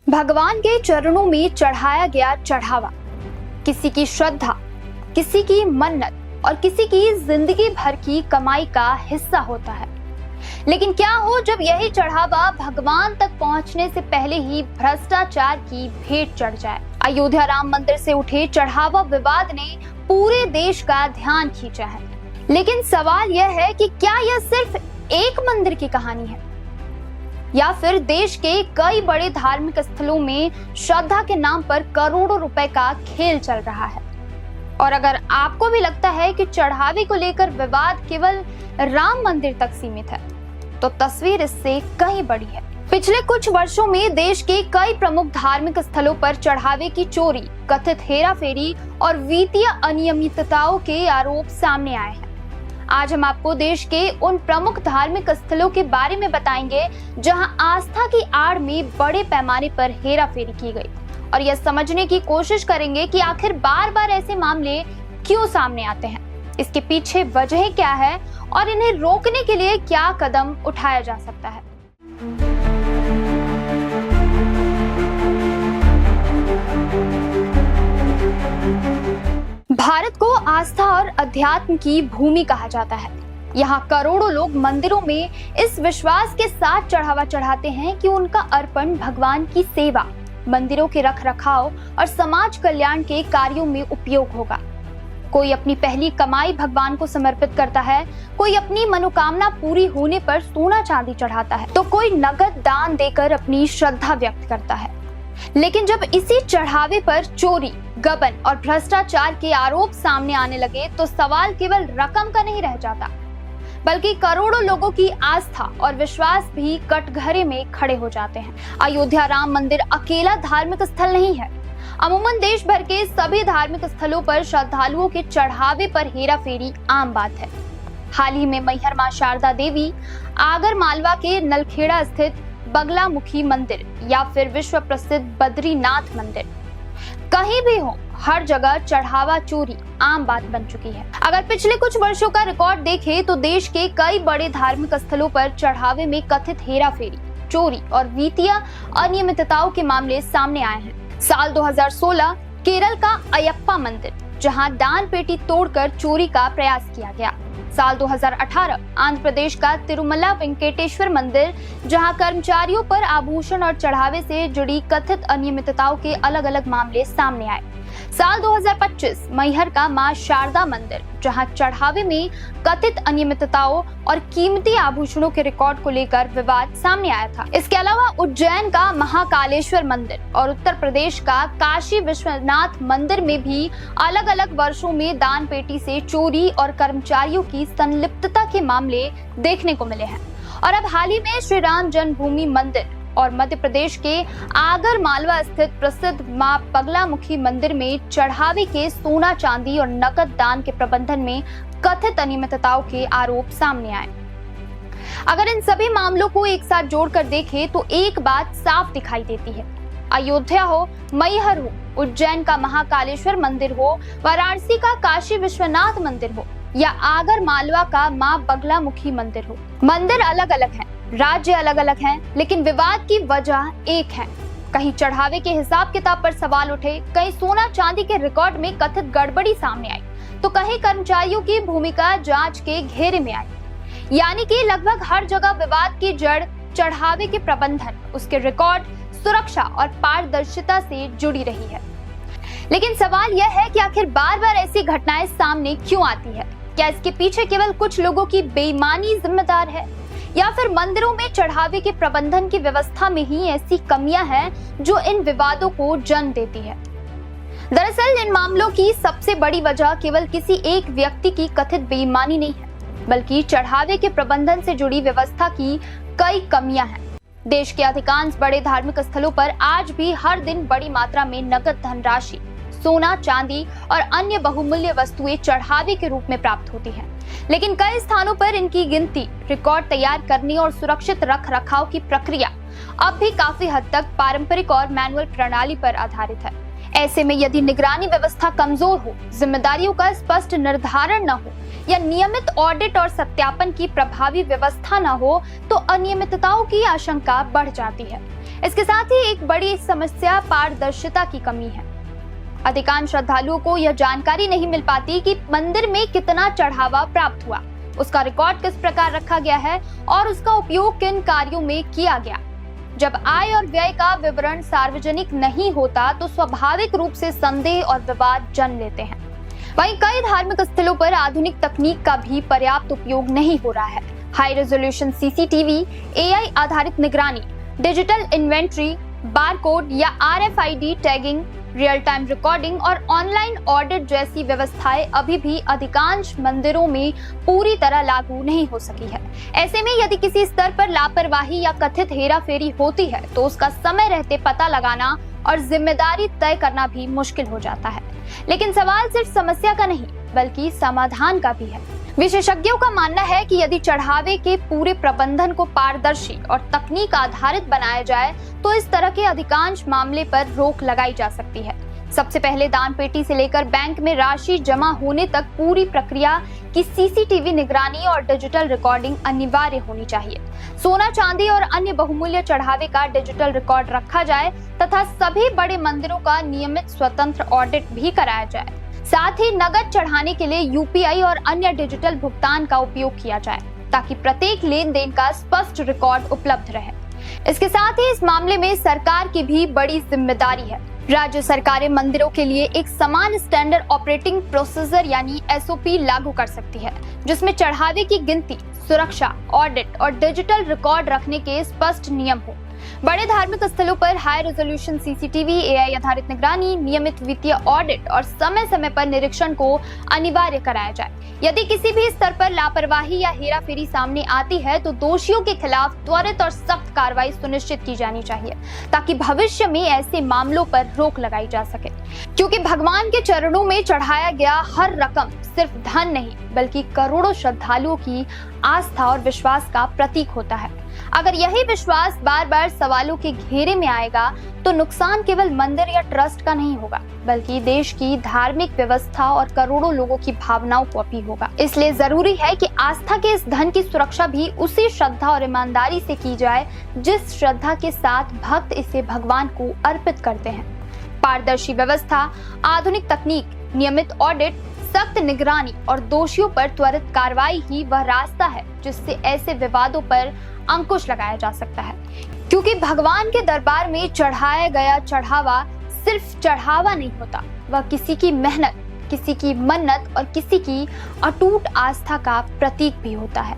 भगवान के चरणों में चढ़ाया गया चढ़ावा किसी की श्रद्धा, किसी की मन्नत और किसी की जिंदगी भर की कमाई का हिस्सा होता है। लेकिन क्या हो जब यही चढ़ावा भगवान तक पहुंचने से पहले ही भ्रष्टाचार की भेंट चढ़ जाए। अयोध्या राम मंदिर से उठे चढ़ावा विवाद ने पूरे देश का ध्यान खींचा है। लेकिन सवाल यह है कि क्या यह सिर्फ एक मंदिर की कहानी है या फिर देश के कई बड़े धार्मिक स्थलों में श्रद्धा के नाम पर करोड़ों रुपए का खेल चल रहा है। और अगर आपको भी लगता है कि चढ़ावे को लेकर विवाद केवल राम मंदिर तक सीमित है, तो तस्वीर इससे कहीं बड़ी है। पिछले कुछ वर्षों में देश के कई प्रमुख धार्मिक स्थलों पर चढ़ावे की चोरी, कथित हेराफेरी और वित्तीय अनियमितताओं के आरोप सामने आए हैं। आज हम आपको देश के उन प्रमुख धार्मिक स्थलों के बारे में बताएंगे जहां आस्था की आड़ में बड़े पैमाने पर हेराफेरी की गई, और यह समझने की कोशिश करेंगे कि आखिर बार बार ऐसे मामले क्यों सामने आते हैं, इसके पीछे वजह क्या है और इन्हें रोकने के लिए क्या कदम उठाया जा सकता है। भारत को आस्था और अध्यात्म की भूमि कहा जाता है। यहाँ करोड़ों लोग मंदिरों में इस विश्वास के साथ चढ़ावा चढ़ाते हैं कि उनका अर्पण भगवान की सेवा, मंदिरों के रखरखाव और समाज कल्याण के कार्यों में उपयोग होगा। कोई अपनी पहली कमाई भगवान को समर्पित करता है, कोई अपनी मनोकामना पूरी होने पर सोना चांदी चढ़ाता है, तो कोई नगद दान देकर अपनी श्रद्धा व्यक्त करता है। लेकिन जब इसी चढ़ावे पर चोरी, गबन और भ्रष्टाचार के आरोप सामने आने लगे तो सवाल केवल रकम का नहीं रह जाता, बल्कि करोड़ों लोगों की आस्था और विश्वास भी कटघरे में खड़े हो जाते हैं। अयोध्या राम मंदिर अकेला धार्मिक स्थल नहीं है। अमूमन देश भर के सभी धार्मिक स्थलों पर श्रद्धालुओं के चढ़ावे पर हेराफेरी आम बात है। हाल ही में मैहर मां शारदा देवी, आगर मालवा के नलखेड़ा स्थित बगलामुखी मंदिर या फिर विश्व प्रसिद्ध बद्रीनाथ मंदिर, कहीं भी हो, हर जगह चढ़ावा चोरी आम बात बन चुकी है। अगर पिछले कुछ वर्षों का रिकॉर्ड देखें तो देश के कई बड़े धार्मिक स्थलों पर चढ़ावे में कथित हेराफेरी, चोरी और वित्तीय अनियमितताओं के मामले सामने आए हैं। साल 2016 केरल का अयप्पा मंदिर, जहां दान पेटी तोड़कर चोरी का प्रयास किया गया। साल 2018 आंध्र प्रदेश का तिरुमला वेंकटेश्वर मंदिर, जहां कर्मचारियों पर आभूषण और चढ़ावे से जुड़ी कथित अनियमितताओं के अलग अलग मामले सामने आए। साल 2025 मैहर का मां शारदा मंदिर, जहां चढ़ावे में कथित अनियमितताओं और कीमती आभूषणों के रिकॉर्ड को लेकर विवाद सामने आया था। इसके अलावा उज्जैन का महाकालेश्वर मंदिर और उत्तर प्रदेश का काशी विश्वनाथ मंदिर में भी अलग अलग वर्षों में दान पेटी से चोरी और कर्मचारियों की संलिप्तता के मामले देखने को मिले हैं। और अब हाल ही में श्री राम जन्मभूमि मंदिर और मध्य प्रदेश के आगर मालवा स्थित प्रसिद्ध मां बगलामुखी मंदिर में चढ़ावे के सोना चांदी और नकद दान के प्रबंधन में कथित अनियमितताओं के आरोप सामने आए। अगर इन सभी मामलों को एक साथ जोड़कर देखें तो एक बात साफ दिखाई देती है। अयोध्या हो, मैहर हो, उज्जैन का महाकालेश्वर मंदिर हो, वाराणसी का काशी विश्वनाथ मंदिर हो या आगर मालवा का मां बगलामुखी मंदिर हो, मंदिर अलग अलग हैं, राज्य अलग अलग हैं, लेकिन विवाद की वजह एक है। कहीं चढ़ावे के हिसाब किताब पर सवाल उठे, कहीं सोना चांदी के रिकॉर्ड में कथित गड़बड़ी सामने आई, तो कहीं कर्मचारियों की भूमिका जांच के घेरे में आई। यानी कि लगभग हर जगह विवाद की जड़ चढ़ावे के प्रबंधन, उसके रिकॉर्ड, सुरक्षा और पारदर्शिता से जुड़ी रही है। लेकिन सवाल यह है कि आखिर बार बार ऐसी घटनाएं सामने क्यों आती है? क्या इसके पीछे केवल कुछ लोगों की बेईमानी जिम्मेदार है, या फिर मंदिरों में चढ़ावे के प्रबंधन की व्यवस्था में ही ऐसी कमियां हैं जो इन विवादों को जन्म देती है? दरअसल इन मामलों की सबसे बड़ी वजह केवल किसी एक व्यक्ति की कथित बेईमानी नहीं है, बल्कि चढ़ावे के प्रबंधन से जुड़ी व्यवस्था की कई कमियां हैं। देश के अधिकांश बड़े धार्मिक स्थलों पर आज भी हर दिन बड़ी मात्रा में नकद धनराशि, सोना, चांदी और अन्य बहुमूल्य वस्तुएं चढ़ावे के रूप में प्राप्त होती हैं। लेकिन कई स्थानों पर इनकी गिनती, रिकॉर्ड तैयार करने और सुरक्षित रखरखाव की प्रक्रिया अब भी काफी हद तक पारंपरिक और मैनुअल प्रणाली पर आधारित है। ऐसे में यदि निगरानी व्यवस्था कमजोर हो, जिम्मेदारियों का स्पष्ट निर्धारण न हो या नियमित ऑडिट और सत्यापन की प्रभावी व्यवस्था न हो तो अनियमितताओं की आशंका बढ़ जाती है। इसके साथ ही एक बड़ी समस्या पारदर्शिता की कमी है। अधिकांश श्रद्धालुओं को यह जानकारी नहीं मिल पाती कि मंदिर में कितना चढ़ावा प्राप्त हुआ, उसका रिकॉर्ड किस प्रकार रखा गया है और उसका उपयोग किन कार्यों में किया गया। जब आय और व्यय का विवरण सार्वजनिक नहीं होता तो स्वाभाविक रूप से संदेह और विवाद जन्म लेते हैं। वहीं कई धार्मिक स्थलों पर आधुनिक तकनीक का भी पर्याप्त उपयोग नहीं हो रहा है। हाई रेजोल्यूशन सीसीटीवी, एआई आधारित निगरानी, डिजिटल इन्वेंट्री, बारकोड या RFID tagging, real time recording और ऑनलाइन ऑडिट जैसी व्यवस्थाएं अभी भी अधिकांश मंदिरों में पूरी तरह लागू नहीं हो सकी है। ऐसे में यदि किसी स्तर पर लापरवाही या कथित हेराफेरी होती है तो उसका समय रहते पता लगाना और जिम्मेदारी तय करना भी मुश्किल हो जाता है। लेकिन सवाल सिर्फ समस्या का नहीं बल्कि समाधान का भी है। विशेषज्ञों का मानना है कि यदि चढ़ावे के पूरे प्रबंधन को पारदर्शी और तकनीक आधारित बनाया जाए तो इस तरह के अधिकांश मामले पर रोक लगाई जा सकती है। सबसे पहले दान पेटी से लेकर बैंक में राशि जमा होने तक पूरी प्रक्रिया की सीसीटीवी निगरानी और डिजिटल रिकॉर्डिंग अनिवार्य होनी चाहिए। सोना, चांदी और अन्य बहुमूल्य चढ़ावे का डिजिटल रिकॉर्ड रखा जाए तथा सभी बड़े मंदिरों का नियमित स्वतंत्र ऑडिट भी कराया जाए। साथ ही नगद चढ़ाने के लिए यूपीआई और अन्य डिजिटल भुगतान का उपयोग किया जाए ताकि प्रत्येक लेन देन का स्पष्ट रिकॉर्ड उपलब्ध रहे। इसके साथ ही इस मामले में सरकार की भी बड़ी जिम्मेदारी है। राज्य सरकारें मंदिरों के लिए एक समान स्टैंडर्ड ऑपरेटिंग प्रोसीजर यानी एसओपी लागू कर सकती है, जिसमें चढ़ावे की गिनती, सुरक्षा, ऑडिट और डिजिटल रिकॉर्ड रखने के स्पष्ट नियम हो। बड़े धार्मिक स्थलों पर हाई रेजोल्यूशन सीसीटीवी, एआई आधारित निगरानी, नियमित वित्तीय ऑडिट और समय समय पर निरीक्षण को अनिवार्य कराया जाए। यदि किसी भी स्तर पर लापरवाही या हेराफेरी सामने आती है तो दोषियों के खिलाफ त्वरित और सख्त कार्रवाई सुनिश्चित की जानी चाहिए ताकि भविष्य में ऐसे मामलों पर रोक लगाई जा सके। क्योंकि भगवान के चरणों में चढ़ाया गया हर रकम सिर्फ धन नहीं बल्कि करोड़ों श्रद्धालुओं की आस्था और विश्वास का प्रतीक होता है। अगर यही विश्वास बार बार सवालों के घेरे में आएगा तो नुकसान केवल मंदिर या ट्रस्ट का नहीं होगा बल्कि देश की धार्मिक व्यवस्था और करोड़ों लोगों की भावनाओं को भी होगा। इसलिए जरूरी है कि आस्था के इस धन की सुरक्षा भी उसी श्रद्धा और ईमानदारी से की जाए जिस श्रद्धा के साथ भक्त इसे भगवान को अर्पित करते हैं। पारदर्शी व्यवस्था, आधुनिक तकनीक, नियमित ऑडिट, सख्त निगरानी और दोषियों पर त्वरित कार्रवाई ही वह रास्ता है जिससे ऐसे विवादों पर अंकुश लगाया जा सकता है। क्योंकि भगवान के दरबार में चढ़ाया गया चढ़ावा सिर्फ चढ़ावा नहीं होता, वह किसी की मेहनत, किसी की मन्नत और किसी की अटूट आस्था का प्रतीक भी होता है।